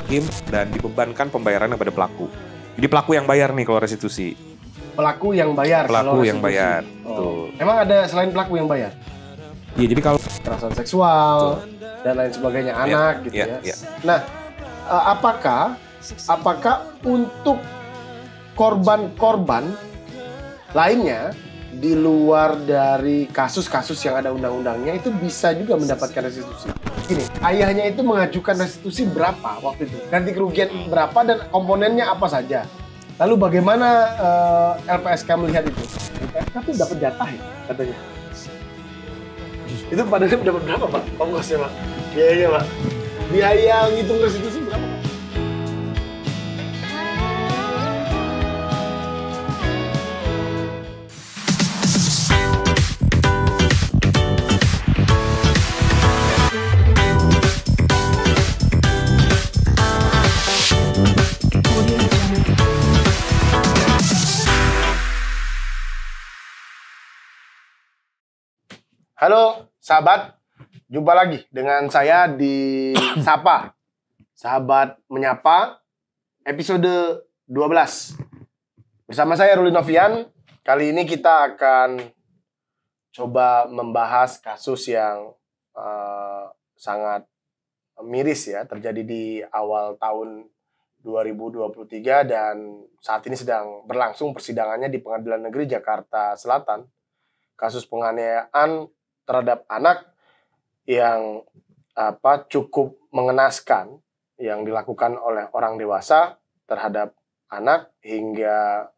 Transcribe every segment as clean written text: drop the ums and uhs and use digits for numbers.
hakim dan dibebankan pembayarannya pada pelaku. Jadi pelaku yang bayar nih kalau restitusi. Pelaku yang bayar. Pelaku yang bayar. Oh. Emang ada selain pelaku yang bayar? Iya, jadi kalau kekerasan seksual dan lain sebagainya anak gitu ya. Nah, apakah untuk korban-korban lainnya di luar dari kasus-kasus yang ada undang-undangnya itu bisa juga mendapatkan restitusi? Gini, ayahnya itu mengajukan restitusi berapa waktu itu? Ganti kerugian berapa dan komponennya apa saja? Lalu bagaimana LPSK melihat itu? LPSK tuh dapat jatah ya katanya. Itu pada dapat berapa Pak? Ongkosnya Pak? Biayanya Pak? Biaya ngitung restitusi berapa Pak? Halo sahabat, jumpa lagi dengan saya di Sapa, Sahabat Menyapa, episode 12. Bersama saya Ruli Novian, kali ini kita akan coba membahas kasus yang sangat miris ya, terjadi di awal tahun 2023 dan saat ini sedang berlangsung persidangannya di Pengadilan Negeri Jakarta Selatan. Kasus penganiayaan terhadap anak yang cukup mengenaskan yang dilakukan oleh orang dewasa terhadap anak hingga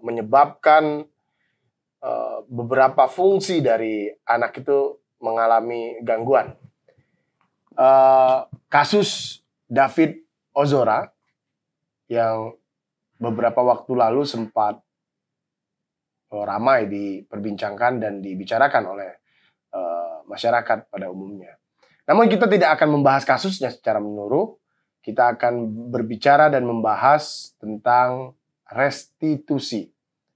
menyebabkan beberapa fungsi dari anak itu mengalami gangguan. Kasus David Ozora yang beberapa waktu lalu sempat ramai diperbincangkan dan dibicarakan oleh masyarakat pada umumnya. Namun kita tidak akan membahas kasusnya secara menyeluruh. Kita akan berbicara dan membahas tentang restitusi.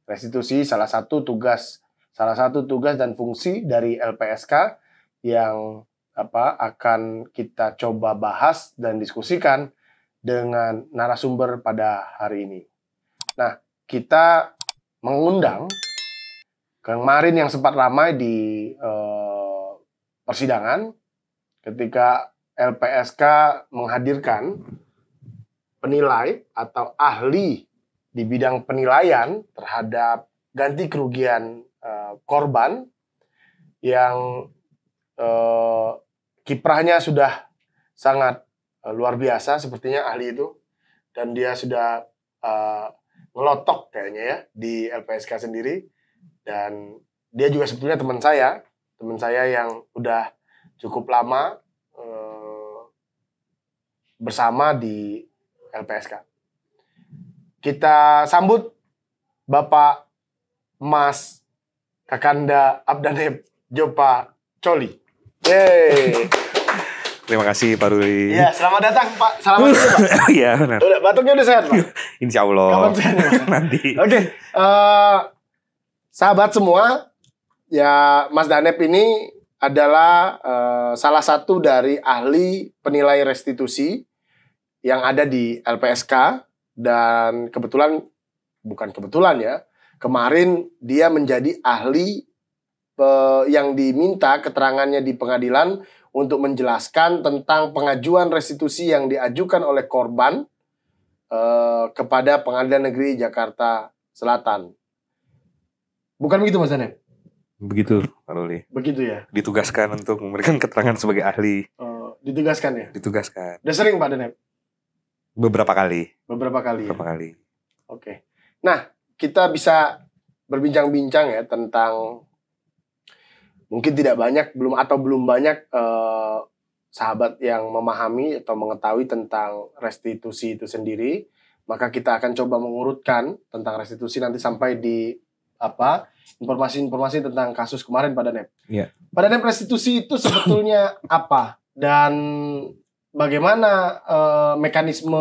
Restitusi salah satu tugas dan fungsi dari LPSK yang akan kita coba bahas dan diskusikan dengan narasumber pada hari ini. Nah, kita mengundang kemarin yang sempat ramai di persidangan ketika LPSK menghadirkan penilai atau ahli di bidang penilaian terhadap ganti kerugian korban yang kiprahnya sudah sangat luar biasa sepertinya ahli itu, dan dia sudah ngelotok kayaknya ya di LPSK sendiri, dan dia juga sebetulnya teman saya yang udah cukup lama bersama di LPSK. Kita sambut Bapak Mas Kakanda Abdanep Jopa Coli. Yeay. Terima kasih Pak Ruli. Iya, selamat datang Pak. Selamat dulu Pak. Iya benar. Batuknya udah sehat Pak? Insya Allah. Kapan sehat Pak? Nanti. Oke, sahabat semua, ya Mas Danep ini adalah salah satu dari ahli penilai restitusi yang ada di LPSK, dan bukan kebetulan ya, kemarin dia menjadi ahli yang diminta keterangannya di pengadilan untuk menjelaskan tentang pengajuan restitusi yang diajukan oleh korban kepada Pengadilan Negeri Jakarta Selatan. Bukan begitu Mas Danep? Begitu Pak Ruli. Begitu ya? Ditugaskan untuk memberikan keterangan sebagai ahli. Ditugaskan ya? Ditugaskan. Udah sering Pak Danep? Beberapa kali. Beberapa kali. Oke. Nah, kita bisa berbincang-bincang ya tentang, mungkin belum banyak sahabat yang memahami atau mengetahui tentang restitusi itu sendiri. Maka kita akan coba mengurutkan tentang restitusi nanti sampai di informasi-informasi tentang kasus kemarin Pak Danep. Iya. Pak Danep, restitusi itu sebetulnya apa dan bagaimana mekanisme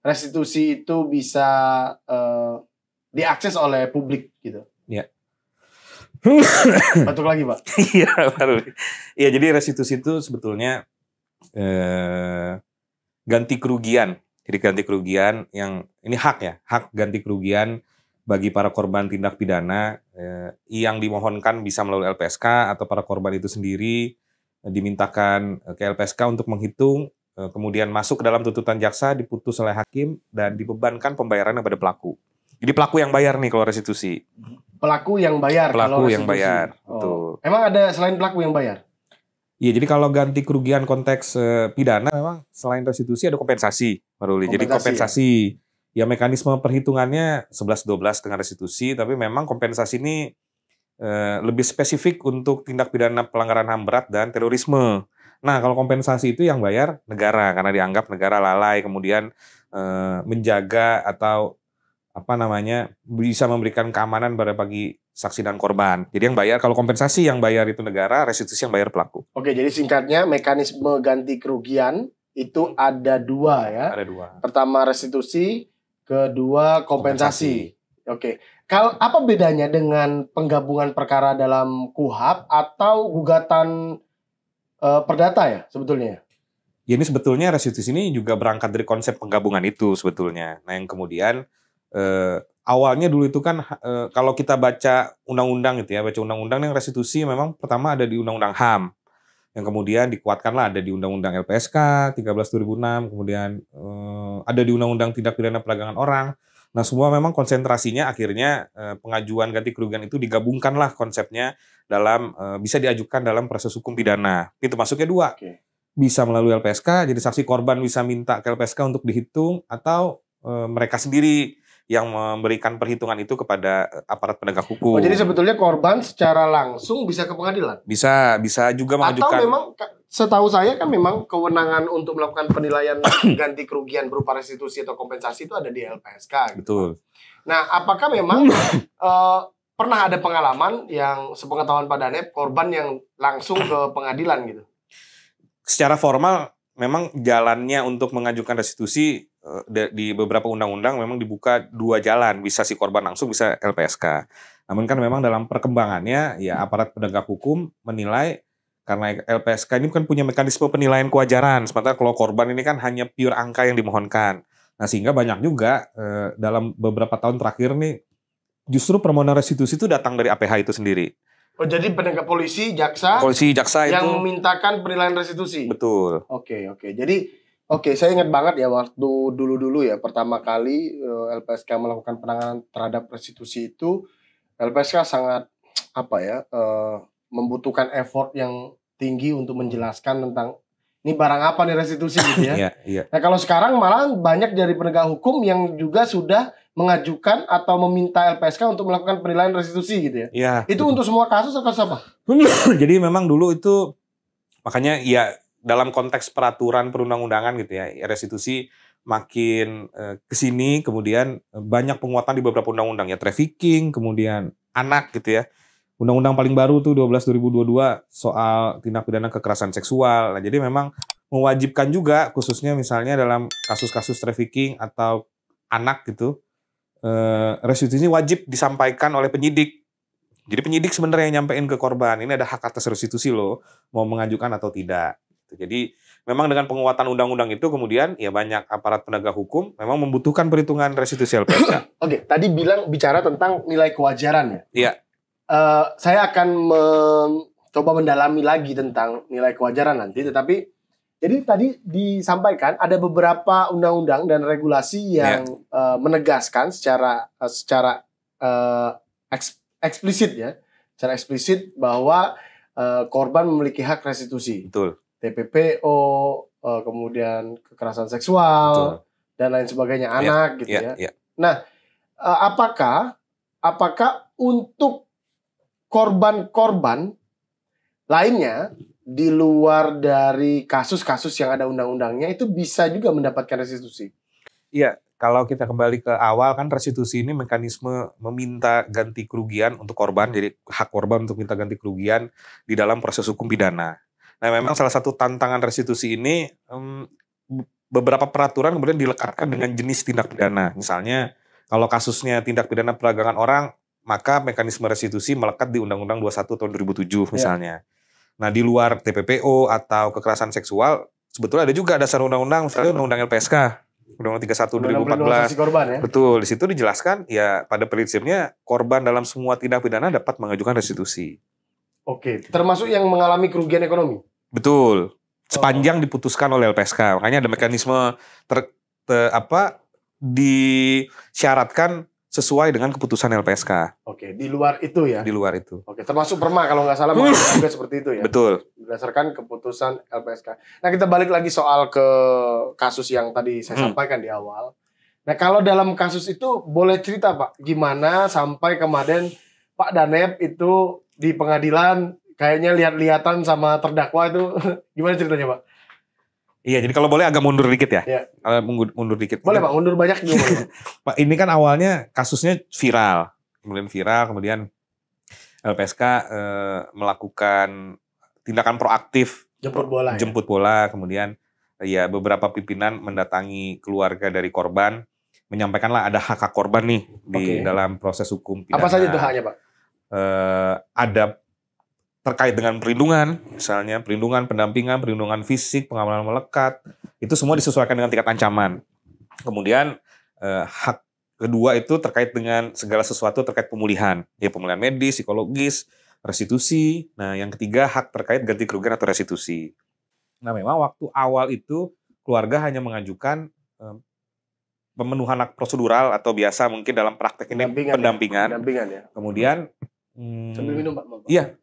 restitusi itu bisa diakses oleh publik gitu? Iya. Batuk lagi Pak? Iya Pak Ruli. Iya, jadi restitusi itu sebetulnya ganti kerugian. Jadi ganti kerugian yang ini hak ya, hak ganti kerugian bagi para korban tindak pidana yang dimohonkan bisa melalui LPSK atau para korban itu sendiri dimintakan ke LPSK untuk menghitung, kemudian masuk ke dalam tuntutan jaksa, diputus oleh hakim dan dibebankan pembayarannya pada pelaku. Jadi pelaku yang bayar nih kalau restitusi. Pelaku yang bayar. Pelaku kalau yang bayar, betul. Emang ada selain pelaku yang bayar? Iya, jadi kalau ganti kerugian konteks pidana memang selain restitusi ada kompensasi, Pak Ruli. Jadi kompensasi ya mekanisme perhitungannya 11-12 dengan restitusi, tapi memang kompensasi ini lebih spesifik untuk tindak pidana pelanggaran HAM berat dan terorisme. Nah, kalau kompensasi itu yang bayar negara karena dianggap negara lalai kemudian menjaga atau bisa memberikan keamanan bagi saksi dan korban. Jadi yang bayar, kalau kompensasi yang bayar itu negara, restitusi yang bayar pelaku. Oke, jadi singkatnya mekanisme ganti kerugian itu ada dua ya. Ada dua. Pertama restitusi, kedua kompensasi. Oke, kalau apa bedanya dengan penggabungan perkara dalam KUHP atau gugatan perdata ya sebetulnya? Ya ini sebetulnya restitusi ini juga berangkat dari konsep penggabungan itu sebetulnya. Nah yang kemudian awalnya dulu itu kan kalau kita baca undang-undang gitu ya, baca undang-undang yang restitusi memang pertama ada di undang-undang HAM. Yang kemudian dikuatkanlah ada di undang-undang LPSK 13/2006, kemudian ada di undang-undang tindak pidana perdagangan orang. Nah, semua memang konsentrasinya akhirnya pengajuan ganti kerugian itu digabungkanlah konsepnya dalam bisa diajukan dalam proses hukum pidana. Itu masuknya dua. Oke. Bisa melalui LPSK, jadi saksi korban bisa minta ke LPSK untuk dihitung atau mereka sendiri yang memberikan perhitungan itu kepada aparat penegak hukum. Oh, jadi sebetulnya korban secara langsung bisa ke pengadilan? Bisa juga mengajukan. Atau memang setahu saya kan memang kewenangan untuk melakukan penilaian ganti kerugian berupa restitusi atau kompensasi itu ada di LPSK. Gitu. Betul. Nah, apakah memang pernah ada pengalaman yang sepengetahuan Pak Danep korban yang langsung ke pengadilan gitu? Secara formal memang jalannya untuk mengajukan restitusi di beberapa undang-undang memang dibuka dua jalan, bisa si korban langsung, bisa LPSK. Namun kan memang dalam perkembangannya ya aparat penegak hukum menilai karena LPSK ini kan punya mekanisme penilaian kewajaran, sementara kalau korban ini kan hanya pure angka yang dimohonkan. Nah sehingga banyak juga dalam beberapa tahun terakhir nih justru permohonan restitusi itu datang dari APH itu sendiri. Oh jadi penegak polisi, jaksa yang itu memintakan penilaian restitusi. Betul. Oke. Jadi saya ingat banget ya waktu dulu ya pertama kali LPSK melakukan penanganan terhadap restitusi itu LPSK sangat membutuhkan effort yang tinggi untuk menjelaskan tentang ini barang apa nih restitusi gitu ya. Iya. Nah kalau sekarang malah banyak dari penegak hukum yang juga sudah mengajukan atau meminta LPSK untuk melakukan penilaian restitusi gitu ya. Iya. Itu betul. Untuk semua kasus atau apa? Jadi memang dulu itu makanya ya dalam konteks peraturan perundang-undangan gitu ya, restitusi makin kesini kemudian banyak penguatan di beberapa undang-undang ya, trafficking, kemudian anak gitu ya. Undang-undang paling baru tuh 12/2022 soal tindak pidana kekerasan seksual. Nah, jadi memang mewajibkan juga khususnya misalnya dalam kasus-kasus trafficking atau anak gitu, restitusi wajib disampaikan oleh penyidik. Jadi penyidik sebenarnya yang nyampein ke korban, ini ada hak atas restitusi loh, mau mengajukan atau tidak. Jadi memang dengan penguatan undang-undang itu kemudian ya banyak aparat penegak hukum memang membutuhkan perhitungan restitusi LPSK. Oke, tadi bicara tentang nilai kewajaran ya. Iya. Saya akan mencoba mendalami lagi tentang nilai kewajaran nanti, tetapi jadi tadi disampaikan ada beberapa undang-undang dan regulasi yang menegaskan secara eksplisit ya, secara eksplisit bahwa korban memiliki hak restitusi. Betul. TPPO, kemudian kekerasan seksual, betul, dan lain sebagainya, anak gitu ya. Nah, apakah untuk korban-korban lainnya di luar dari kasus-kasus yang ada undang-undangnya itu bisa juga mendapatkan restitusi? Iya, kalau kita kembali ke awal kan restitusi ini mekanisme meminta ganti kerugian untuk korban, jadi hak korban untuk minta ganti kerugian di dalam proses hukum pidana. Nah memang salah satu tantangan restitusi ini beberapa peraturan kemudian dilekatkan dengan jenis tindak pidana. Misalnya kalau kasusnya tindak pidana perdagangan orang, maka mekanisme restitusi melekat di Undang-Undang 21 tahun 2007 misalnya. Nah di luar TPPO atau kekerasan seksual, sebetulnya ada juga dasar undang-undang, misalnya undang-undang LPSK, Undang-Undang 31 2014. Korban ya. Betul, di situ dijelaskan ya pada prinsipnya korban dalam semua tindak pidana dapat mengajukan restitusi. Oke, termasuk yang mengalami kerugian ekonomi. Betul. Sepanjang diputuskan oleh LPSK. Makanya ada mekanisme disyaratkan sesuai dengan keputusan LPSK. Oke, di luar itu ya. Di luar itu. Oke, termasuk perma kalau nggak salah juga seperti itu ya. Betul. Berdasarkan keputusan LPSK. Nah, kita balik lagi soal ke kasus yang tadi saya sampaikan di awal. Nah, kalau dalam kasus itu boleh cerita Pak, gimana sampai kemarin Pak Danep itu di pengadilan kayaknya lihat-lihatan sama terdakwa itu gimana ceritanya Pak? Iya, jadi kalau boleh agak mundur dikit ya. Iya. Mundur dikit. Boleh Pak, mundur banyak juga boleh. Pak, ini kan awalnya kasusnya viral. Kemudian LPSK melakukan tindakan proaktif. Jemput bola. Kemudian ya beberapa pimpinan mendatangi keluarga dari korban. Menyampaikanlah ada hak korban nih di dalam proses hukum pidana. Apa saja itu haknya Pak? Ada terkait dengan perlindungan, misalnya perlindungan, pendampingan, perlindungan fisik, pengamanan melekat, itu semua disesuaikan dengan tingkat ancaman. Kemudian hak kedua itu terkait dengan segala sesuatu terkait pemulihan, ya pemulihan medis, psikologis, restitusi. Nah, yang ketiga hak terkait ganti kerugian atau restitusi. Nah, memang waktu awal itu keluarga hanya mengajukan pemenuhan hak prosedural atau biasa mungkin dalam praktek ini pendampingan. Ya. Kemudian sambil minum Pak. Iya.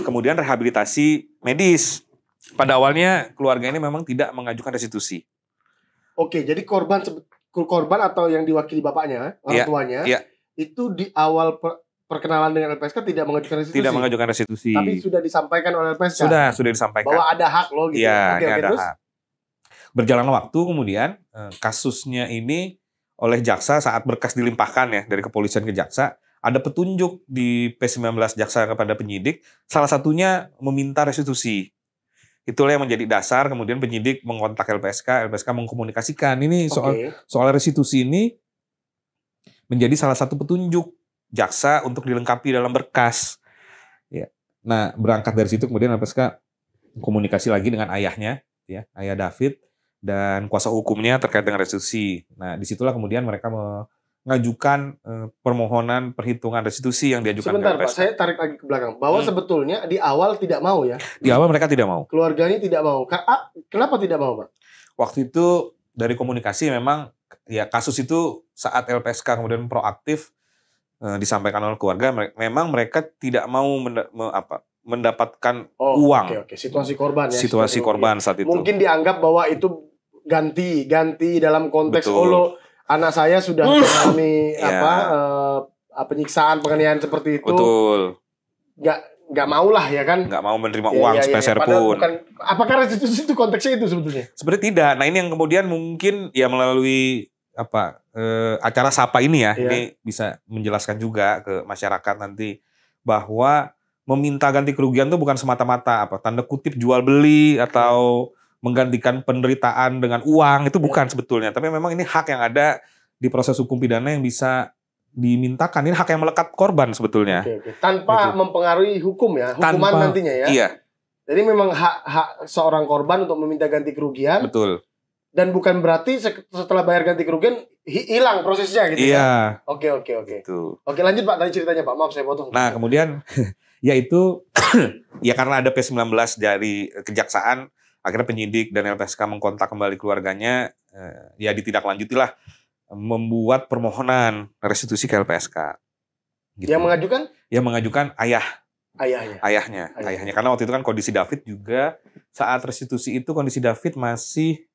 Kemudian rehabilitasi medis. Pada awalnya keluarga ini memang tidak mengajukan restitusi. Oke, jadi korban atau yang diwakili bapaknya, orang tuanya, itu di awal perkenalan dengan LPSK tidak mengajukan restitusi. Tidak mengajukan restitusi. Tapi sudah disampaikan oleh LPSK. Sudah disampaikan. Bahwa ada hak loh gitu. Iya, ada terus? hak. Berjalan waktu kemudian kasusnya ini oleh jaksa saat berkas dilimpahkan ya dari kepolisian ke jaksa, ada petunjuk di P19 jaksa kepada penyidik, salah satunya meminta restitusi. Itulah yang menjadi dasar kemudian penyidik mengontak LPSK mengkomunikasikan ini soal restitusi ini menjadi salah satu petunjuk jaksa untuk dilengkapi dalam berkas. Ya. Nah, berangkat dari situ kemudian LPSK komunikasi lagi dengan ayahnya, ya, ayah David dan kuasa hukumnya terkait dengan restitusi. Nah, disitulah kemudian mereka mengajukan permohonan perhitungan restitusi yang diajukan. Sebentar Pak, saya tarik lagi ke belakang. Bahwa sebetulnya di awal tidak mau ya? Di awal mereka tidak mau. Keluarganya tidak mau. Kenapa tidak mau Pak? Waktu itu dari komunikasi memang ya kasus itu saat LPSK kemudian proaktif disampaikan oleh keluarga, memang mereka tidak mau mendapatkan uang. Oke. Situasi korban ya. Situasi korban saat itu. Mungkin dianggap bahwa itu ganti dalam konteks anak saya sudah mengalami penyiksaan, penganiayaan seperti itu. Betul. Nggak mau lah ya kan? Nggak mau menerima uang sepeser pun. Apakah restitusi itu konteksnya itu sebetulnya? Sebenarnya tidak. Nah, ini yang kemudian mungkin ya melalui acara Sapa ini ya, ini bisa menjelaskan juga ke masyarakat nanti bahwa meminta ganti kerugian itu bukan semata-mata tanda kutip jual beli atau menggantikan penderitaan dengan uang, itu bukan sebetulnya. Tapi memang ini hak yang ada di proses hukum pidana yang bisa dimintakan. Ini hak yang melekat korban sebetulnya. Tanpa mempengaruhi hukum ya, hukuman nantinya ya. Iya. Jadi memang hak seorang korban untuk meminta ganti kerugian. Betul. Dan bukan berarti setelah bayar ganti kerugian hilang prosesnya gitu ya. Oke. Gitu. Oke, lanjut Pak, tadi ceritanya Pak. Maaf saya potong. Nah, kemudian yaitu ya karena ada P19 dari kejaksaan, akhirnya penyidik dan LPSK mengkontak kembali keluarganya, ya ditindaklanjutilah membuat permohonan restitusi ke LPSK. Gitu. Yang mengajukan? Yang mengajukan ayahnya. Karena waktu itu kan kondisi David juga saat restitusi itu kondisi David masih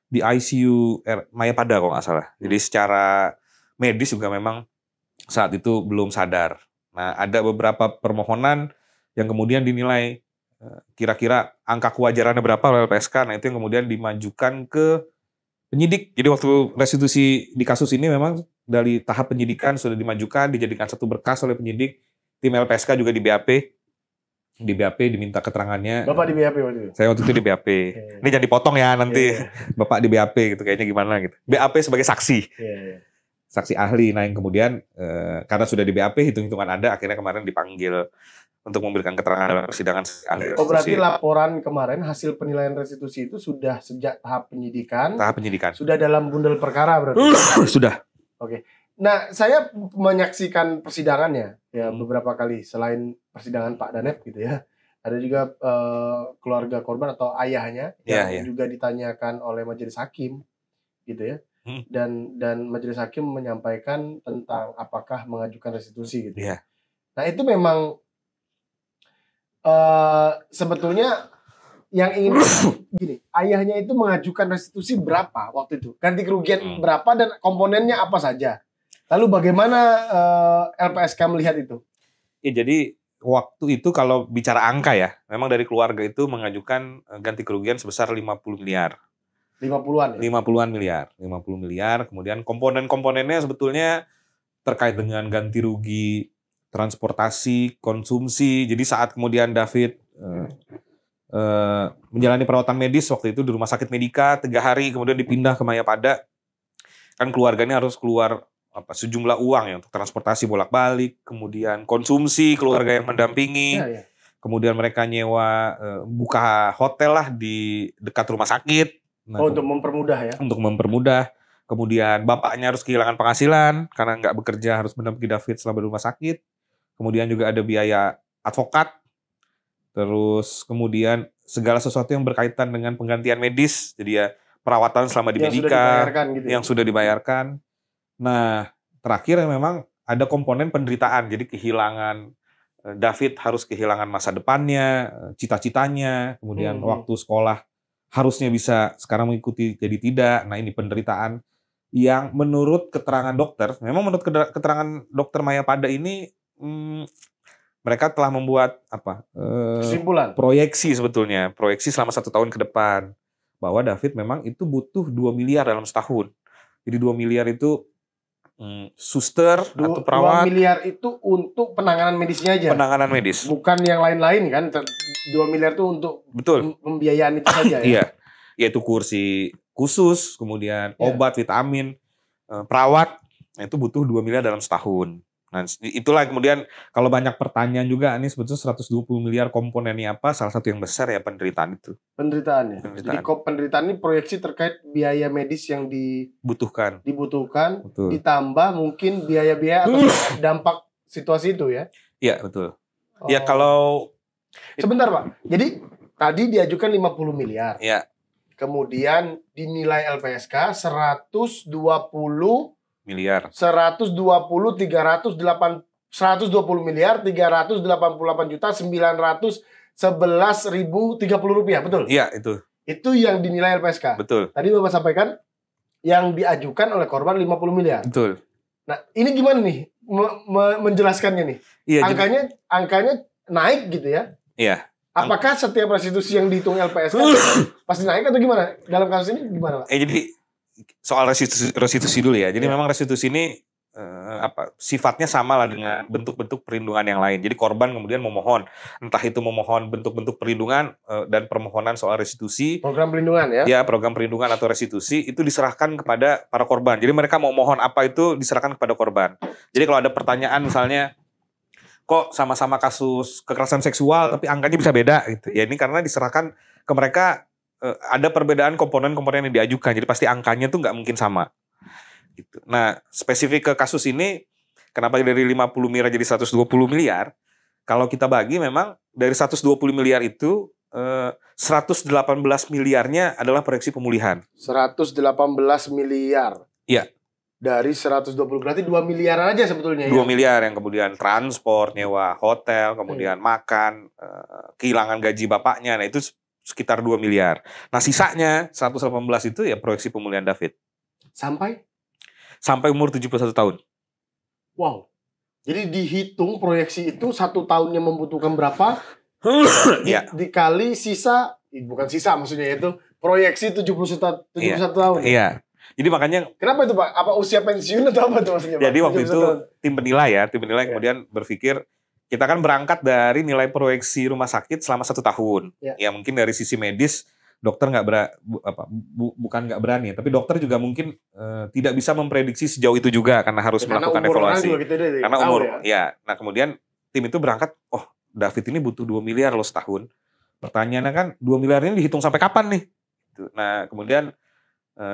di ICU Mayapada kalau nggak salah. Jadi secara medis juga memang saat itu belum sadar. Nah, ada beberapa permohonan yang kemudian dinilai kira-kira angka kewajarannya berapa oleh LPSK. Nah, itu yang kemudian dimajukan ke penyidik. Jadi waktu restitusi di kasus ini memang dari tahap penyidikan sudah dimajukan, dijadikan satu berkas oleh penyidik. Tim LPSK juga di BAP. Di BAP diminta keterangannya. Bapak di BAP waktu itu? Saya waktu itu di BAP. Ini jangan dipotong ya nanti. Bapak di BAP gitu, kayaknya gimana gitu. BAP sebagai saksi. Saksi ahli. Nah, yang kemudian karena sudah di BAP, hitung-hitungan ada, akhirnya kemarin dipanggil untuk memberikan keterangan dalam persidangan. Oh, berarti laporan kemarin hasil penilaian restitusi itu sudah sejak tahap penyidikan. Tahap penyidikan. Sudah dalam bundel perkara berarti. Sudah. Oke. Nah, saya menyaksikan persidangannya ya beberapa kali selain persidangan Pak Danep gitu ya. Ada juga keluarga korban atau ayahnya yang juga ditanyakan oleh majelis hakim gitu ya. Dan majelis hakim menyampaikan tentang apakah mengajukan restitusi gitu. Nah, itu memang sebetulnya yang ingin gini, ayahnya itu mengajukan restitusi berapa waktu itu? Ganti kerugian berapa dan komponennya apa saja? Lalu bagaimana LPSK melihat itu? Ya, jadi waktu itu kalau bicara angka ya, memang dari keluarga itu mengajukan ganti kerugian sebesar 50 miliar. 50-an ya? 50-an miliar. 50 miliar, kemudian komponen-komponennya sebetulnya terkait dengan ganti rugi, transportasi, konsumsi. Jadi saat kemudian David menjalani perawatan medis waktu itu di Rumah Sakit Medika 3 hari, kemudian dipindah ke Mayapada, kan keluarganya harus keluar sejumlah uang ya untuk transportasi bolak-balik, kemudian konsumsi keluarga yang mendampingi, kemudian mereka nyewa buka hotel lah di dekat rumah sakit. Nah, untuk mempermudah ya? Untuk mempermudah. Kemudian bapaknya harus kehilangan penghasilan karena nggak bekerja, harus mendampingi David selama di rumah sakit. Kemudian juga ada biaya advokat. Terus kemudian segala sesuatu yang berkaitan dengan penggantian medis, jadi ya perawatan selama di Medika yang sudah dibayarkan. Nah, terakhir memang ada komponen penderitaan, jadi kehilangan David harus kehilangan masa depannya, cita-citanya, kemudian waktu sekolah harusnya bisa sekarang mengikuti jadi tidak. Nah, ini penderitaan yang menurut keterangan dokter, memang menurut keterangan dokter Mayapada ini mereka telah membuat kesimpulan, proyeksi sebetulnya, proyeksi selama 1 tahun ke depan bahwa David memang itu butuh 2 miliar dalam setahun. Jadi 2 miliar itu suster atau perawat. 2 miliar itu untuk penanganan medisnya aja. Penanganan medis. Bukan yang lain-lain kan. 2 miliar itu untuk pembiayaan itu saja ya. Iya. Yaitu kursi khusus, kemudian obat, vitamin, perawat. Nah, itu butuh 2 miliar dalam setahun. Nah, itulah kemudian kalau banyak pertanyaan juga, ini sebetulnya 120 miliar komponennya apa? Salah satu yang besar ya penderitaan itu. Penderitaan ya. Jadi penderitaan ini proyeksi terkait biaya medis yang dibutuhkan, betul. Ditambah mungkin biaya-biaya atau dampak situasi itu ya. Iya, betul. Ya kalau sebentar, Pak. Jadi tadi diajukan 50 miliar. Iya. Kemudian dinilai LPSK 120 miliar. 120 miliar 388 juta 911.030 rupiah, betul? Iya, itu. Itu yang dinilai LPSK. Betul. Tadi Bapak sampaikan yang diajukan oleh korban 50 miliar. Betul. Nah, ini gimana nih menjelaskannya nih? Iya, angkanya naik gitu ya? Iya. Apakah setiap restitusi yang dihitung LPSK pasti naik atau gimana? Dalam kasus ini gimana, Pak? Jadi soal restitusi dulu ya. Jadi memang restitusi ini sifatnya sama lah dengan bentuk-bentuk perlindungan yang lain. Jadi korban kemudian memohon, entah itu memohon bentuk-bentuk perlindungan dan permohonan soal restitusi. Program perlindungan ya? Ya, program perlindungan atau restitusi itu diserahkan kepada para korban. Jadi mereka mau mohon apa itu diserahkan kepada korban. Jadi kalau ada pertanyaan misalnya, kok sama-sama kasus kekerasan seksual tapi angkanya bisa beda gitu. Ya ini karena diserahkan ke mereka. Ada perbedaan komponen-komponen yang diajukan, jadi pasti angkanya tuh nggak mungkin sama. Gitu. Nah, spesifik ke kasus ini, kenapa dari 50 miliar jadi 120 miliar? Kalau kita bagi memang dari 120 miliar itu 118 miliarnya adalah proyeksi pemulihan. 118 miliar? Iya. Dari 120, berarti 2 miliar aja sebetulnya 2 miliar yang kemudian transport, nyewa hotel, kemudian makan, kehilangan gaji bapaknya, nah itu sekitar 2 miliar. Nah sisanya 118 itu ya proyeksi pemulihan David. Sampai umur 71 tahun. Wow. Jadi dihitung proyeksi itu 1 tahunnya membutuhkan berapa? Dikali sisa, bukan sisa maksudnya itu proyeksi 71 tahun. Iya. Jadi makanya kenapa itu, Pak? Apa usia pensiun atau apa itu maksudnya, Pak? Jadi waktu itu tim penilai kemudian berpikir kita kan berangkat dari nilai proyeksi rumah sakit selama 1 tahun. Ya mungkin dari sisi medis dokter bukan nggak berani, tapi dokter juga mungkin tidak bisa memprediksi sejauh itu juga karena harus melakukan evaluasi. Gitu karena umur. Ya. Nah kemudian tim itu berangkat, David ini butuh 2 miliar loh setahun. Pertanyaannya kan 2 miliar ini dihitung sampai kapan nih? Nah, kemudian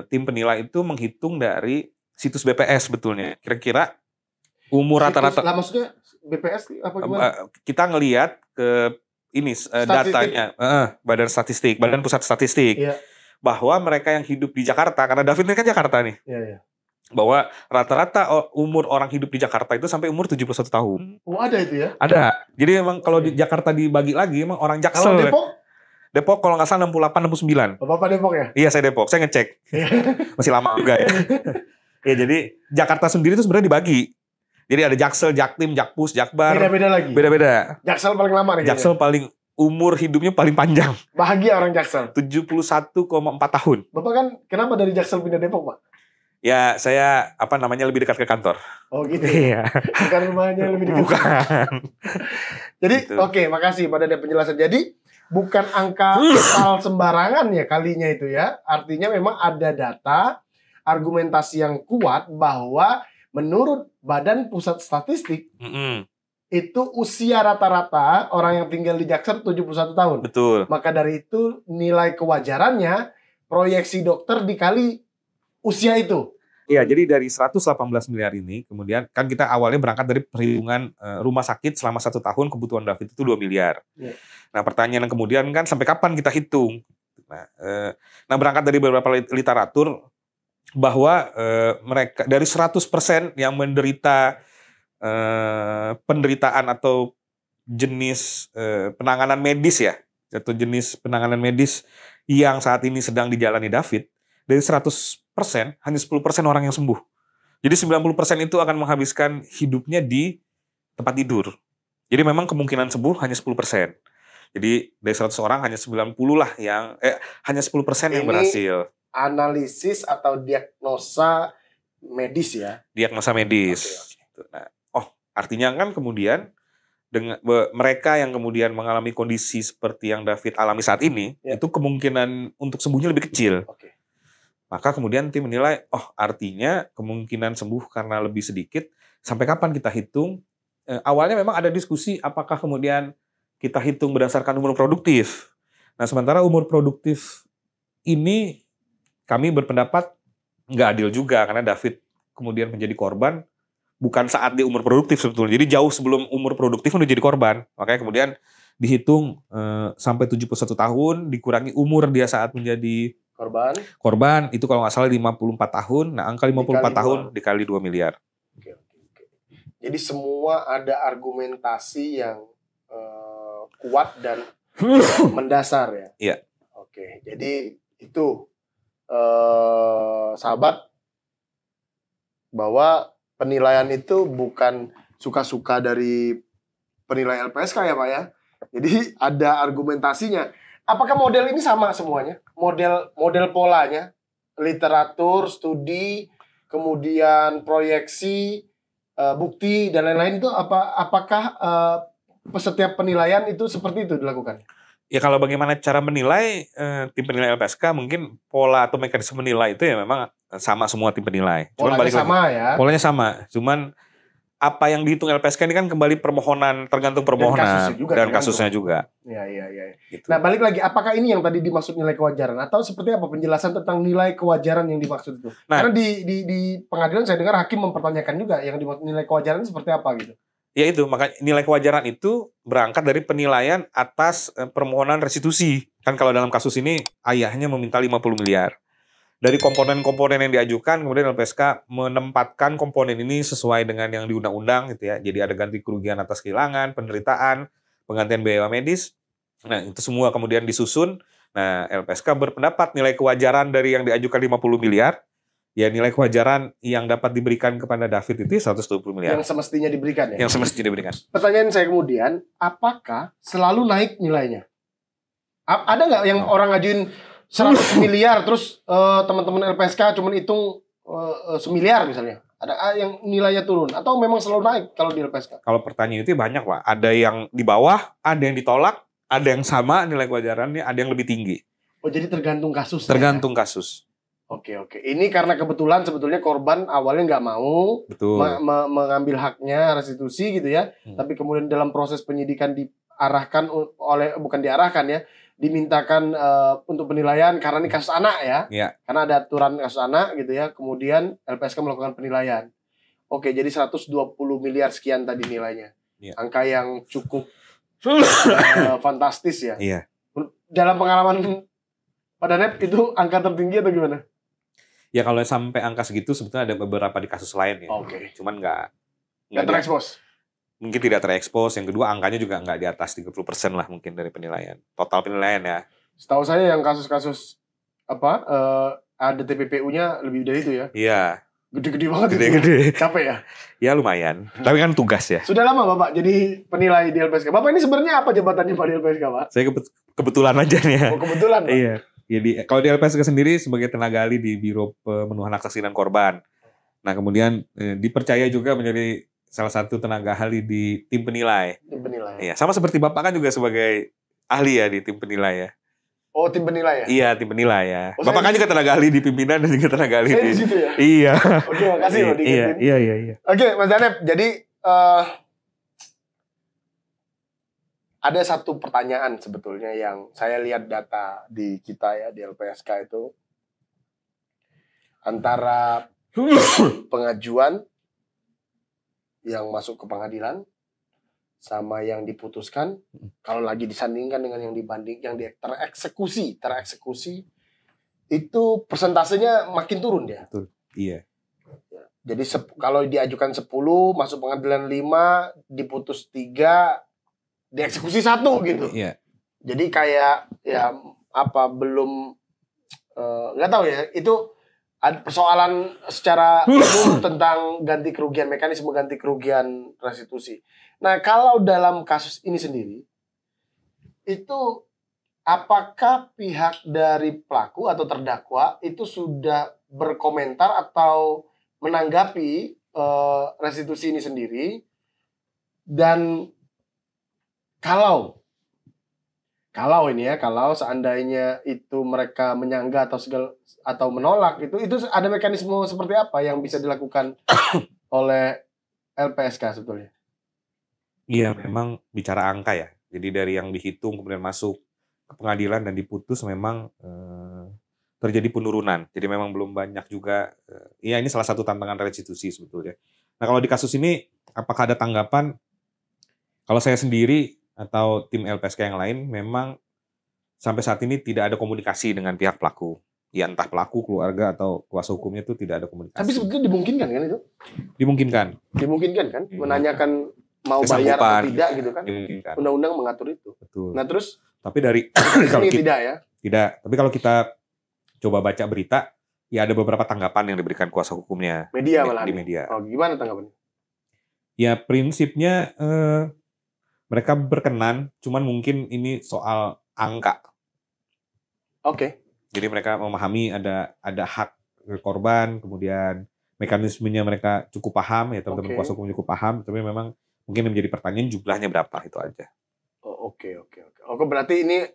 tim penilai itu menghitung dari situs BPS sebetulnya. Kira-kira umur rata-rata. Lah maksudnya BPS apa gimana? Kita ngelihat ke ini datanya, Badan Pusat Statistik. Iya. Bahwa mereka yang hidup di Jakarta, karena David ini kan Jakarta nih. Iya. Bahwa rata-rata umur orang hidup di Jakarta itu sampai umur 71 tahun. Oh, ada itu ya? Ada. Jadi memang kalau di Jakarta dibagi lagi, emang orang Jaksel. Kalau Depok? Depok kalau nggak salah 68, 69. Oh, Bapak Depok ya? Iya, saya Depok. Saya ngecek. Masih lama juga ya. Ya, jadi Jakarta sendiri itu sebenarnya dibagi. Jadi ada Jaksel, Jaktim, Jakpus, Jakbar. Beda-beda lagi? Beda-beda. Jaksel paling lama nih? Jaksel paling umur hidupnya paling panjang. Bahagia orang Jaksel? 71,4 tahun. Bapak kan kenapa dari Jaksel pindah Depok, Pak? Ya, saya lebih dekat ke kantor. Oh gitu. Iya. Bukan rumahnya lebih dekat. Bukan. Jadi Gitu. oke, makasih pada ada penjelasan. Jadi bukan angka total sembarangan ya kalinya itu ya. Artinya memang ada data, argumentasi yang kuat bahwa menurut Badan Pusat Statistik itu usia rata-rata orang yang tinggal di Jaksel 71 tahun. Betul. Maka dari itu nilai kewajarannya proyeksi dokter dikali usia itu. Iya, jadi dari 118 miliar ini, kemudian kan kita awalnya berangkat dari perhitungan rumah sakit selama 1 tahun kebutuhan David itu 2 miliar. Iya. Nah, pertanyaan yang kemudian kan sampai kapan kita hitung? Nah, berangkat dari beberapa literatur bahwa mereka dari 100% yang menderita penderitaan atau jenis penanganan medis ya, atau jenis penanganan medis yang saat ini sedang dijalani David, dari 100% hanya 10% orang yang sembuh. Jadi 90% itu akan menghabiskan hidupnya di tempat tidur. Jadi memang kemungkinan sembuh hanya 10%. Jadi dari 100 orang hanya 90 lah yang hanya 10% yang berhasil. Analisis atau diagnosa medis ya. Diagnosa medis. Oke. Nah, artinya kan kemudian dengan mereka yang kemudian mengalami kondisi seperti yang David alami saat ini, itu kemungkinan untuk sembuhnya lebih kecil. Oke. Maka kemudian tim menilai, artinya kemungkinan sembuh karena lebih sedikit. Sampai kapan kita hitung? Awalnya memang ada diskusi apakah kemudian kita hitung berdasarkan umur produktif. Nah, sementara umur produktif ini kami berpendapat nggak adil juga karena David kemudian menjadi korban bukan saat dia umur produktif sebetulnya. Jadi jauh sebelum umur produktif udah jadi korban. Makanya kemudian dihitung sampai 71 tahun dikurangi umur dia saat menjadi korban itu kalau nggak salah 54 tahun. Nah, angka 54 tahun dikali 2 miliar. Oke. Jadi semua ada argumentasi yang kuat dan mendasar ya. Iya. Oke. Jadi itu sahabat bahwa penilaian itu bukan suka-suka dari penilai LPSK ya Pak ya. Jadi ada argumentasinya. Apakah model ini sama semuanya? Model polanya, literatur, studi, kemudian proyeksi, bukti dan lain-lain itu apakah setiap penilaian itu seperti itu dilakukan? Ya kalau bagaimana cara menilai tim penilai LPSK mungkin pola atau mekanisme menilai itu ya memang sama semua tim penilai. Cuman polanya sama ya. Polanya sama. Cuman apa yang dihitung LPSK ini kan kembali permohonan, tergantung permohonan dan kasusnya juga. Iya. Gitu. Nah balik lagi, apakah ini yang tadi dimaksud nilai kewajaran atau seperti apa penjelasan tentang nilai kewajaran yang dimaksud itu? Nah, karena di pengadilan saya dengar hakim mempertanyakan juga yang dimaksud nilai kewajaran seperti apa gitu. Ya itu, maka nilai kewajaran itu berangkat dari penilaian atas permohonan restitusi. Kan kalau dalam kasus ini ayahnya meminta 50 miliar. Dari komponen-komponen yang diajukan, kemudian LPSK menempatkan komponen ini sesuai dengan yang di undang-undang gitu ya. Jadi ada ganti kerugian atas kehilangan, penderitaan, penggantian biaya medis. Nah, itu semua kemudian disusun. Nah, LPSK berpendapat nilai kewajaran dari yang diajukan 50 miliar, ya nilai kewajaran yang dapat diberikan kepada David itu 120 miliar. Yang semestinya diberikan ya? Yang semestinya diberikan. Pertanyaan saya kemudian, apakah selalu naik nilainya? Ada nggak yang orang ngajuin 100 miliar terus teman-teman LPSK cuma hitung 1 miliar misalnya? Ada yang nilainya turun atau memang selalu naik kalau di LPSK? Kalau pertanyaan itu banyak Pak. Ada yang di bawah, ada yang ditolak, ada yang sama nilai kewajarannya, ada yang lebih tinggi. Oh jadi tergantung kasus? Tergantung kasus. Oke. Ini karena kebetulan sebetulnya korban awalnya nggak mau mengambil haknya restitusi gitu ya. Tapi kemudian dalam proses penyidikan bukan diarahkan ya, dimintakan untuk penilaian karena ini kasus anak ya. Iya. Karena ada aturan kasus anak gitu ya. Kemudian LPSK melakukan penilaian. Oke, jadi 120 miliar sekian tadi nilainya. Iya. Angka yang cukup fantastis ya. Iya. Dalam pengalaman Pak Danep itu angka tertinggi atau gimana? Ya kalau sampai angka segitu sebetulnya ada beberapa di kasus lain ya. Oke. Cuman nggak Terekspos. mungkin tidak terekspos. Yang kedua angkanya juga nggak di atas 30% lah mungkin dari penilaian. Total penilaian ya. Setahu saya yang kasus-kasus ada TPPU-nya lebih dari itu ya. Iya. Gede-gede banget itu. Gede-gede. Capek ya? Ya lumayan. Tapi kan tugas ya. Sudah lama Bapak jadi penilai di LPSK. Bapak ini sebenarnya apa jabatannya Pak di LPSK, Pak? Saya kebetulan aja nih ya. Oh, kebetulan, Pak? Iya. Jadi kalau di LPSK sendiri sebagai tenaga ahli di Biro Pemenuhan Hak Saksi dan Korban. Nah kemudian dipercaya juga menjadi salah satu tenaga ahli di tim penilai. Tim penilai. Iya, sama seperti Bapak kan juga sebagai ahli ya di tim penilai ya. Oh, tim penilai ya? Iya, tim penilai ya. Oh, Bapak kan juga tenaga ahli di pimpinan dan juga tenaga ahli Saya di situ ya? Iya. Oke, makasih Pak diingetin. Iya. Oke, Mas Danep. Jadi ada satu pertanyaan sebetulnya yang saya lihat data di kita ya di LPSK itu antara pengajuan yang masuk ke pengadilan sama yang diputuskan, kalau lagi disandingkan dengan yang dibanding yang tereksekusi itu persentasenya makin turun dia. Betul. Iya. Jadi kalau diajukan 10, masuk pengadilan 5, diputus 3, dieksekusi 1 gitu. Iya. Jadi kayak ya belum nggak tahu ya, itu ada persoalan secara umum tentang ganti kerugian, mekanisme ganti kerugian restitusi. Nah, kalau dalam kasus ini sendiri itu apakah pihak dari pelaku atau terdakwa itu sudah berkomentar atau menanggapi restitusi ini sendiri? Dan kalau seandainya itu mereka menyangga atau menolak itu ada mekanisme seperti apa yang bisa dilakukan oleh LPSK sebetulnya? Iya, memang bicara angka ya. Jadi dari yang dihitung kemudian masuk ke pengadilan dan diputus memang terjadi penurunan. Jadi memang belum banyak juga. Ya ini salah satu tantangan restitusi sebetulnya. Nah kalau di kasus ini apakah ada tanggapan? Kalau saya sendiri atau tim LPSK yang lain memang sampai saat ini tidak ada komunikasi dengan pihak pelaku. Ya entah pelaku, keluarga, atau kuasa hukumnya itu tidak ada komunikasi. Tapi sebetulnya dimungkinkan kan itu? Dimungkinkan kan? Menanyakan mau bayar atau tidak gitu kan? Undang-undang mengatur itu. Betul. Nah terus? Tapi dari kalau tidak ya? Tidak. Tapi kalau kita coba baca berita, ya ada beberapa tanggapan yang diberikan kuasa hukumnya. Media malah. Di media. Oh gimana tanggapannya? Ya prinsipnya mereka berkenan, cuman mungkin ini soal angka. Oke. Jadi mereka memahami ada hak korban, kemudian mekanismenya mereka cukup paham ya, teman-teman kuasa hukum cukup paham, tapi memang mungkin yang menjadi pertanyaan jumlahnya berapa itu aja. Oh, oke. Berarti ini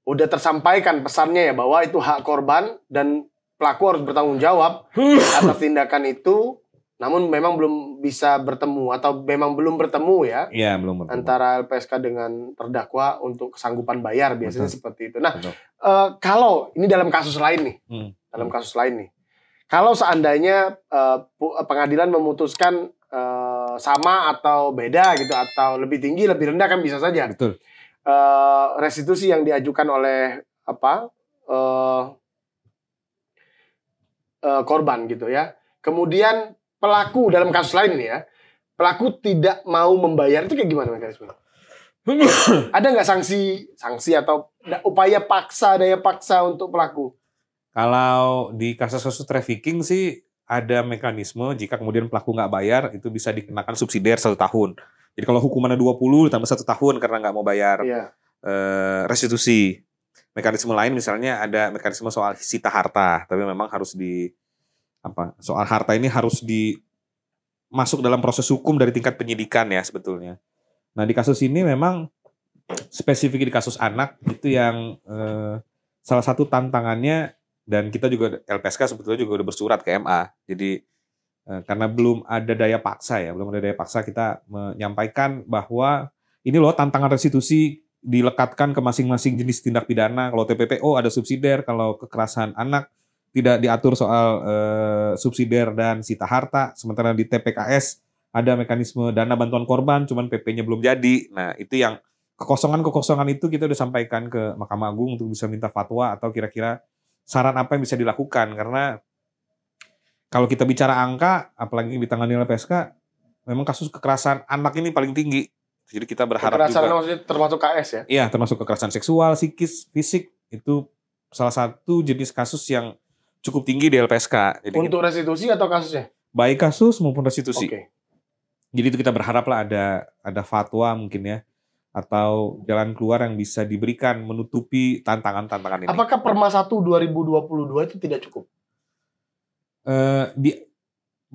udah tersampaikan pesannya ya bahwa itu hak korban dan pelaku harus bertanggung jawab atas tindakan itu. Namun memang belum bisa bertemu atau memang belum bertemu ya? Iya, belum bertemu. Antara LPSK dengan terdakwa untuk kesanggupan bayar biasanya. Betul. Seperti itu. Nah, kalau ini dalam kasus lain nih, kalau seandainya pengadilan memutuskan sama atau beda gitu, atau lebih tinggi, lebih rendah kan bisa saja. Betul. Restitusi yang diajukan oleh korban gitu ya. Kemudian pelaku dalam kasus lain ini ya, pelaku tidak mau membayar itu kayak gimana mekanisme? Ada nggak sanksi atau upaya daya paksa untuk pelaku? Kalau di kasus-kasus trafficking sih ada mekanisme jika kemudian pelaku nggak bayar itu bisa dikenakan subsidiar 1 tahun. Jadi kalau hukumannya 20 ditambah 1 tahun karena nggak mau bayar restitusi. Mekanisme lain misalnya ada mekanisme soal sita harta, tapi memang harus soal harta ini harus masuk dalam proses hukum dari tingkat penyidikan ya sebetulnya. Nah di kasus ini memang spesifik di kasus anak itu yang salah satu tantangannya, dan kita juga LPSK sebetulnya juga udah bersurat ke MA. Jadi karena belum ada daya paksa kita menyampaikan bahwa ini loh tantangan restitusi dilekatkan ke masing-masing jenis tindak pidana. Kalau TPPO ada subsidiar, kalau kekerasan anak tidak diatur soal subsidiar dan sita harta. Sementara di TPKS ada mekanisme dana bantuan korban, cuman PP-nya belum jadi. Nah, itu yang kekosongan-kekosongan itu kita udah sampaikan ke Mahkamah Agung untuk bisa minta fatwa atau kira-kira saran apa yang bisa dilakukan. Karena kalau kita bicara angka, apalagi ditangani oleh LPSK, memang kasus kekerasan anak ini paling tinggi. Jadi kita berharap kekerasan juga. maksudnya termasuk KS ya? Iya, termasuk kekerasan seksual, psikis, fisik. Itu salah satu jenis kasus yang cukup tinggi di LPSK. Jadi Untuk restitusi atau kasusnya? baik kasus maupun restitusi. Oke. Jadi itu kita berharap lah ada fatwa mungkin ya. Atau jalan keluar yang bisa diberikan menutupi tantangan-tantangan ini. Apakah Perma 1 2022 itu tidak cukup?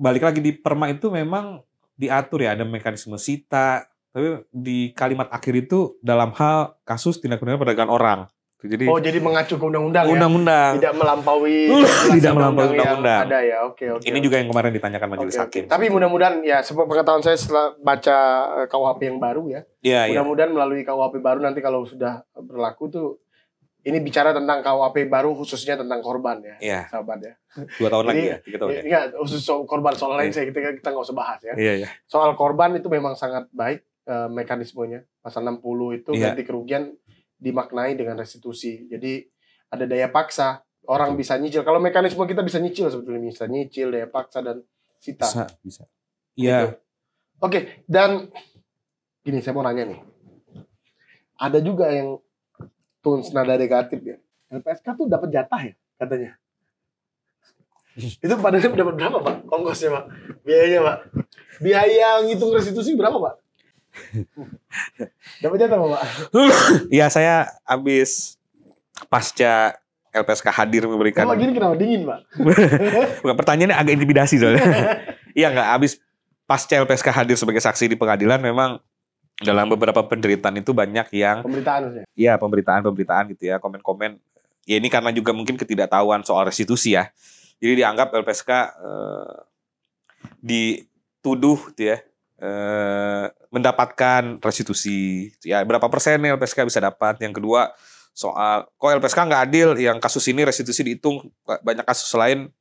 Balik lagi di Perma itu memang diatur ya, ada mekanisme sita. Tapi di kalimat akhir itu dalam hal kasus tindak pidana perdagangan orang. Jadi jadi mengacu ke undang-undang ya? undang-undang. Tidak melampaui Tidak melampaui undang-undang. Ada ya, oke. Ini juga yang kemarin ditanyakan majelis hakim. Tapi mudah-mudahan ya, sebuah pengetahuan saya setelah baca KUHP yang baru ya. Iya, Mudah-mudahan melalui KUHP baru nanti kalau sudah berlaku tuh, ini bicara tentang KUHP baru khususnya tentang korban ya, Iya. sahabat ya. 2 tahun lagi ya, 3 tahun ya. Enggak, khusus soal korban, soal lain kita nggak usah bahas ya. Iya. Soal korban itu memang sangat baik mekanismenya. Pasal 60 itu ganti kerugian dimaknai dengan restitusi. Jadi ada daya paksa, orang bisa nyicil. Kalau mekanisme kita bisa nyicil sebetulnya, bisa nyicil, daya paksa dan sita. Bisa. Iya. Gitu. Oke, dan gini saya mau nanya nih. Ada juga yang tuns nada negatif ya. LPSK tuh dapat jatah ya katanya. Itu padahal dapat berapa Pak? Ongkosnya Pak? Biayanya Pak? Biaya ngitung restitusi berapa Pak? Dapat jatah Pak? Iya, saya habis pasca LPSK hadir memberikan. Kalau gini kenapa dingin Pak? Bukan, pertanyaannya agak intimidasi soalnya. Iya, nggak, habis pasca LPSK hadir sebagai saksi di pengadilan, memang dalam beberapa penderitaan itu banyak yang pemberitaan. Iya, pemberitaan gitu ya, komen-komen. Ya ini karena juga mungkin ketidaktahuan soal restitusi ya. Jadi dianggap LPSK dituduh gitu ya, mendapatkan restitusi. Ya berapa persen LPSK bisa dapat. Yang kedua soal kok LPSK nggak adil, yang kasus ini restitusi dihitung, banyak kasus lain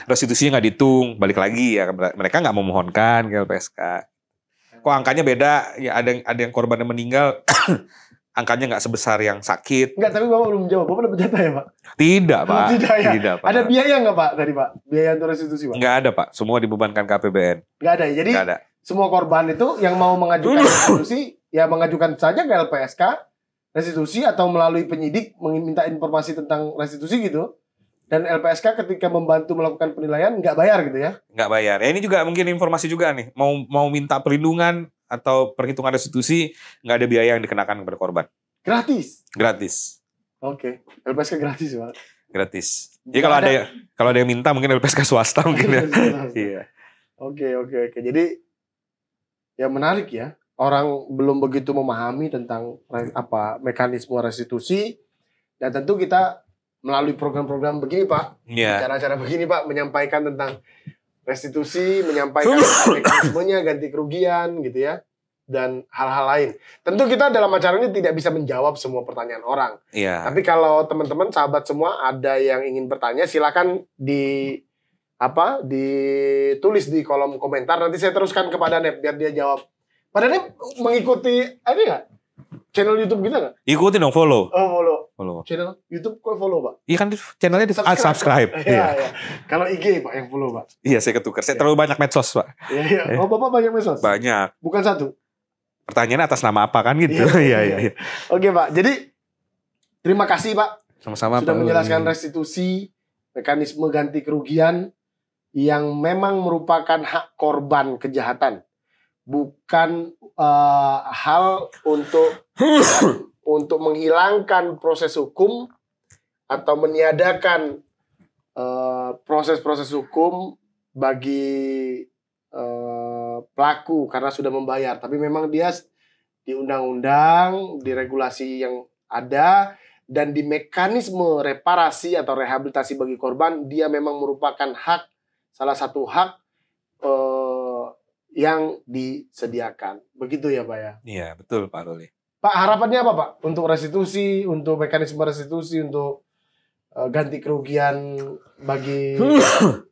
restitusinya nggak dihitung. Balik lagi ya, mereka nggak memohonkan ke LPSK. Kok angkanya beda, ya ada yang korban yang meninggal angkanya nggak sebesar yang sakit. Enggak, tapi Bapak belum jawab. Bapak dapat jatah ya Pak? Tidak Pak. Tidak ya? Tidak, Pak. Ada biaya nggak Pak tadi Pak? Biaya untuk restitusi Pak? Nggak ada Pak, semua dibebankan ke APBN. Nggak ada ya? Jadi Nggak ada. semua korban itu yang mau mengajukan restitusi, ya mengajukan saja ke LPSK restitusi atau melalui penyidik meminta informasi tentang restitusi gitu. Dan LPSK ketika membantu melakukan penilaian nggak bayar gitu ya? Nggak bayar. Ya ini juga mungkin informasi juga nih. Mau minta perlindungan atau perhitungan restitusi, nggak ada biaya yang dikenakan kepada korban. Gratis? Gratis. Oke. LPSK gratis Pak? Gratis. Jadi kalau ada yang minta mungkin LPSK swasta mungkin ya. Iya. Oke. Jadi ya menarik ya. Orang belum begitu memahami tentang mekanisme restitusi, dan tentu kita melalui program-program begini Pak, cara-cara begini Pak, menyampaikan tentang restitusi, menyampaikan mekanismenya, ganti kerugian gitu ya, dan hal-hal lain. Tentu kita dalam acara ini tidak bisa menjawab semua pertanyaan orang. Iya. Tapi kalau teman-teman sahabat semua ada yang ingin bertanya, silakan ditulis di kolom komentar. Nanti saya teruskan kepada Nep biar dia jawab. Pada Nep mengikuti ada nggak channel YouTube kita nggak? Ikutin dong, follow. Follow. Channel YouTube kok follow Pak? Iya kan channelnya di subscribe. Iya. Kalau IG Pak yang follow Pak? Iya, saya ketukar. Saya terlalu banyak medsos Pak. Iya. Oh Bapak banyak medsos? Banyak. Bukan satu? Pertanyaannya atas nama apa kan gitu. Iya. Oke Pak, jadi terima kasih Pak. Sama-sama sudah Pak. Menjelaskan restitusi, mekanisme ganti kerugian yang memang merupakan hak korban kejahatan. Bukan hal untuk menghilangkan proses hukum atau meniadakan proses-proses hukum bagi pelaku karena sudah membayar. Tapi memang dia di undang-undang, di regulasi yang ada, dan di mekanisme reparasi atau rehabilitasi bagi korban, dia memang merupakan hak, salah satu hak yang disediakan. Begitu ya Pak ya? Iya, betul Pak Ruli. Pak, harapannya apa Pak? Untuk restitusi, untuk mekanisme restitusi, untuk ganti kerugian bagi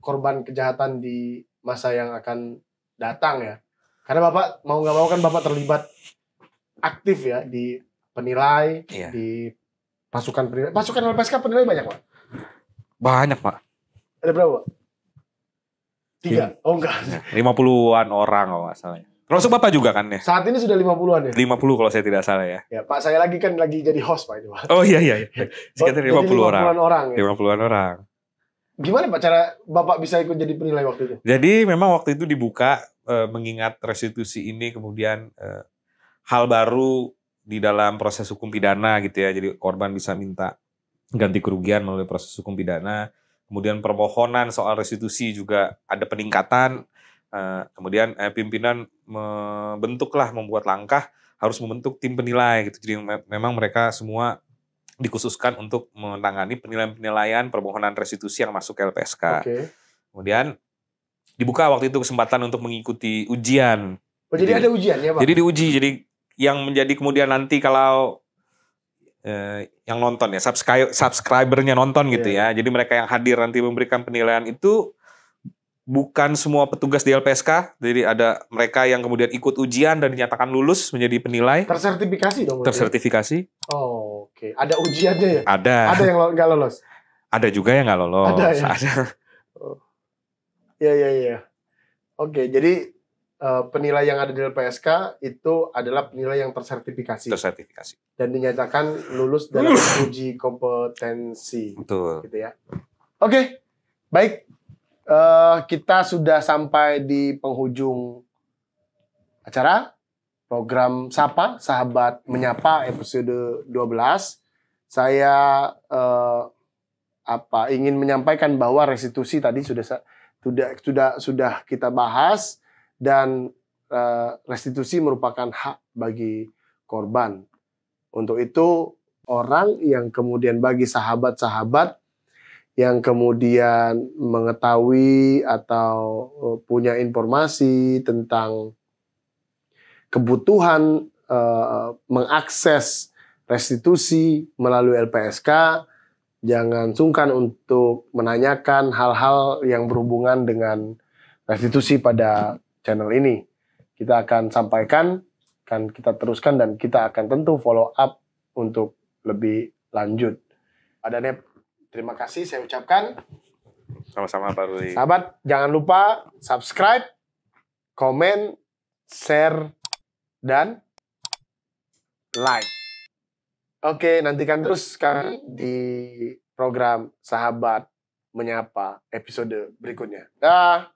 korban kejahatan di masa yang akan datang ya. Karena Bapak mau nggak mau kan Bapak terlibat aktif ya di penilai, di pasukan penilai. Pasukan LPSK penilai banyak Pak? Banyak Pak. Ada berapa Pak? 3? Oh enggak. 50-an orang kalau nggak salah. Termasuk Bapak juga kan ya? Saat ini sudah 50-an ya? 50 kalau saya tidak salah ya. Ya Pak, saya lagi jadi host Pak ini Pak. Oh iya. Sekitar 50 orang. Ya? 50-an orang. Gimana Pak cara Bapak bisa ikut jadi penilai waktu itu? Jadi memang waktu itu dibuka mengingat restitusi ini kemudian hal baru di dalam proses hukum pidana gitu ya. Jadi korban bisa minta ganti kerugian melalui proses hukum pidana. Kemudian permohonan soal restitusi juga ada peningkatan. Kemudian pimpinan membuat langkah harus membentuk tim penilai gitu. Jadi memang mereka semua dikhususkan untuk menangani penilaian permohonan restitusi yang masuk ke LPSK. Okay. Kemudian dibuka waktu itu kesempatan untuk mengikuti ujian. Oh, jadi ada ujian ya Pak? Jadi diuji. Jadi yang menjadi kemudian nanti kalau yang nonton ya, subscribernya nonton gitu ya. Jadi mereka yang hadir nanti memberikan penilaian itu bukan semua petugas di LPSK, jadi ada mereka yang kemudian ikut ujian dan dinyatakan lulus menjadi penilai. Tersertifikasi dong? Tersertifikasi. Oh, oke. Ada ujiannya ya? Ada. Ada yang nggak lolos? Ada juga yang nggak lolos. Ada ya? Ada. Oh. Iya. Oke, jadi penilai yang ada di LPSK itu adalah penilai yang tersertifikasi. Tersertifikasi. Dan dinyatakan lulus dalam uji kompetensi. Betul. Gitu ya. Oke, baik. Kita sudah sampai di penghujung acara program Sapa Sahabat Menyapa episode 12. Saya ingin menyampaikan bahwa restitusi tadi sudah kita bahas dan restitusi merupakan hak bagi korban. Untuk itu orang yang kemudian bagi sahabat-sahabat yang kemudian mengetahui atau punya informasi tentang kebutuhan mengakses restitusi melalui LPSK, jangan sungkan untuk menanyakan hal-hal yang berhubungan dengan restitusi pada channel ini. Kita akan sampaikan, akan kita teruskan, dan kita akan tentu follow up untuk lebih lanjut. Pak Danep, terima kasih saya ucapkan. Sama-sama Pak Ruli. Sahabat, jangan lupa subscribe, komen, share, dan like. Oke, nantikan terus kami di program Sahabat Menyapa episode berikutnya. Dah.